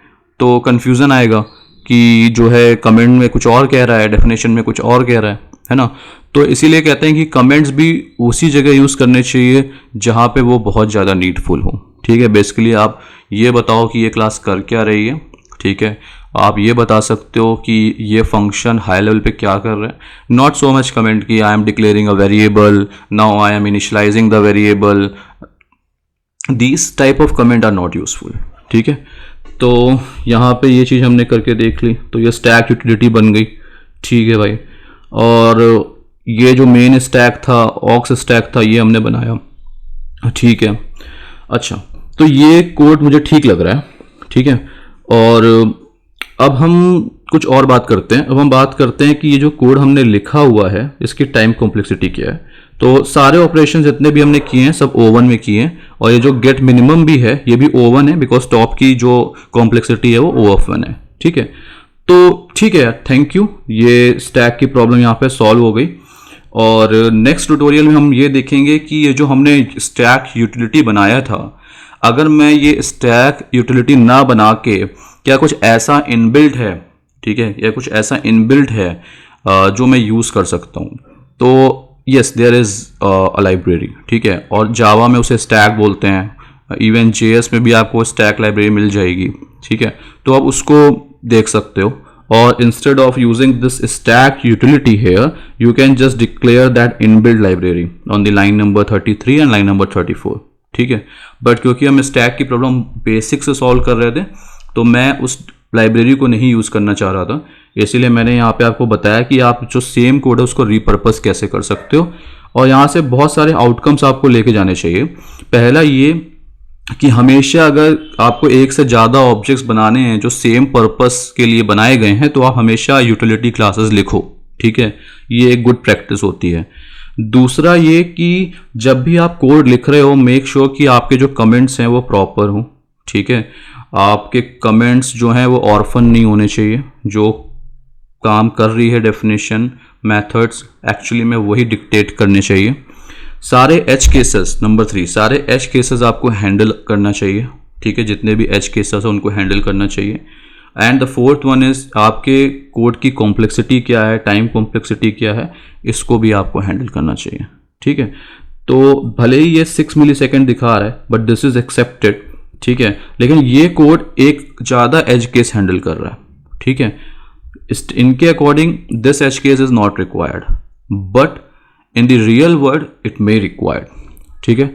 तो कन्फ्यूज़न आएगा कि जो है कमेंट में कुछ और कह रहा है, डेफिनेशन में कुछ और कह रहा है ना। तो इसीलिए कहते हैं कि कमेंट्स भी उसी जगह यूज़ करने चाहिए जहाँ पे वो बहुत ज़्यादा नीडफुल हो, ठीक है। बेसिकली आप ये बताओ कि ये क्लास कर क्या रही है, ठीक है, आप ये बता सकते हो कि ये फंक्शन हाई लेवल पे क्या कर रहा है। नॉट सो मच कमेंट कि I am declaring a variable, now I am initializing the variable, these type of comment are not useful, ठीक है। तो यहाँ पे ये चीज़ हमने करके देख ली, तो ये स्टैक यूटिलिटी बन गई, ठीक है भाई। और ये जो मेन स्टैक था, ऑक्स स्टैक था, ये हमने बनाया, ठीक है। अच्छा, तो ये कोड मुझे ठीक लग रहा है, ठीक है। और अब हम कुछ और बात करते हैं। अब हम बात करते हैं कि ये जो कोड हमने लिखा हुआ है इसकी टाइम कॉम्प्लेक्सिटी क्या है। तो सारे ऑपरेशन जितने भी हमने किए हैं सब O1 में किए हैं, और ये जो गेट मिनिमम भी है ये भी O1 है, बिकॉज टॉप की जो कॉम्प्लेक्सिटी है वो O(1) है, ठीक है। तो ठीक है यार, थैंक यू, ये स्टैक की प्रॉब्लम यहाँ पे सॉल्व हो गई। और नेक्स्ट ट्यूटोरियल में हम ये देखेंगे कि ये जो हमने स्टैक यूटिलिटी बनाया था, अगर मैं ये स्टैक यूटिलिटी ना बना के क्या कुछ ऐसा इनबिल्ट है, ठीक है, या कुछ ऐसा इनबिल्ट है जो मैं यूज़ कर सकता हूँ। तो yes, there is a library, ठीक है, और जावा में उसे स्टैक बोलते हैं, इवन JS में भी आपको स्टैक लाइब्रेरी मिल जाएगी, ठीक है। तो आप उसको देख सकते हो, और instead of using this stack utility here you can just declare that inbuilt library on the line number 33 and line number 34, ठीक है। बट क्योंकि हम स्टैक की प्रॉब्लम बेसिक से सॉल्व कर रहे थे, तो मैं उस लाइब्रेरी को नहीं यूज़ करना चाह रहा था, इसीलिए मैंने यहाँ पे आपको बताया कि आप जो सेम कोड है उसको रीपर्पस कैसे कर सकते हो। और यहाँ से बहुत सारे आउटकम्स आपको लेके जाने चाहिए। पहला ये कि हमेशा अगर आपको एक से ज़्यादा ऑब्जेक्ट्स बनाने हैं जो सेम पर्पस के लिए बनाए गए हैं, तो आप हमेशा यूटिलिटी क्लासेस लिखो, ठीक है, ये एक गुड प्रैक्टिस होती है। दूसरा ये कि जब भी आप कोड लिख रहे हो, मेक श्योर कि आपके जो कमेंट्स हैं वो प्रॉपर हों, ठीक है। आपके कमेंट्स जो हैं वो ऑर्फन नहीं होने चाहिए, जो काम कर रही है डेफिनेशन मेथड्स एक्चुअली में वही डिक्टेट करने चाहिए। सारे एज केसेस, नंबर 3, सारे एज केसेस आपको हैंडल करना चाहिए, ठीक है, जितने भी एज केसेस हैं उनको हैंडल करना चाहिए। And the fourth one is आपके कोड की कॉम्प्लेक्सिटी क्या है, टाइम कॉम्प्लेक्सिटी क्या है, इसको भी आपको हैंडल करना चाहिए, ठीक है। तो भले ही ये 6 मिलीसेकंड दिखा रहा है, बट दिस इज एक्सेप्टेड, ठीक है, लेकिन ये कोड एक ज़्यादा एज केस हैंडल कर रहा है, ठीक है। इनके according this edge case is not required, but in the real world it may required, ठीक है।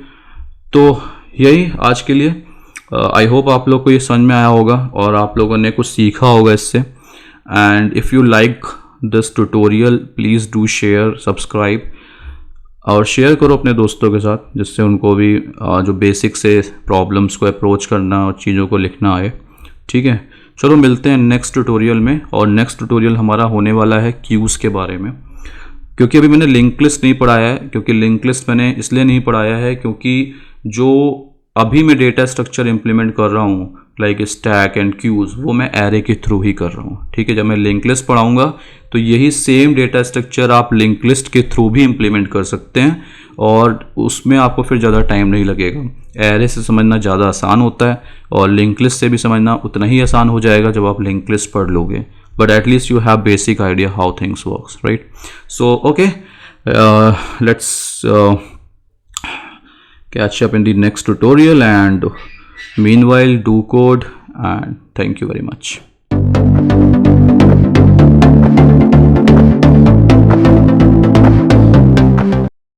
तो यही आज के लिए, आई होप आप लोग को ये समझ में आया होगा और आप लोगों ने कुछ सीखा होगा इससे। And if you like this tutorial please do share, subscribe, और शेयर करो अपने दोस्तों के साथ, जिससे उनको भी जो बेसिक से प्रॉब्लम्स को अप्रोच करना और चीज़ों को लिखना आए, ठीक है। चलो मिलते हैं नेक्स्ट ट्यूटोरियल में, और नेक्स्ट ट्यूटोरियल हमारा होने वाला है क्यूज़ के बारे में। क्योंकि अभी मैंने लिंक लिस्ट नहीं पढ़ाया है, क्योंकि लिंक लिस्ट मैंने इसलिए नहीं पढ़ाया है क्योंकि जो अभी मैं डेटा स्ट्रक्चर इंप्लीमेंट कर रहा हूँ लाइक स्टैक एंड क्यूज़, वो मैं एरे के थ्रू ही कर रहा हूँ, ठीक है। जब मैं लिंक लिस्ट पढ़ाऊँगा तो यही सेम डेटा स्ट्रक्चर आप लिंक लिस्ट के थ्रू भी इंप्लीमेंट कर सकते हैं, और उसमें आपको फिर ज़्यादा टाइम नहीं लगेगा। एरे से समझना ज़्यादा आसान होता है, और लिंक लिस्ट से भी समझना उतना ही आसान हो जाएगा जब आप लिंक लिस्ट पढ़ लोगे, but at least you have basic idea how things works, right? So okay, let's catch up in the next tutorial, and meanwhile do code, and thank you very much.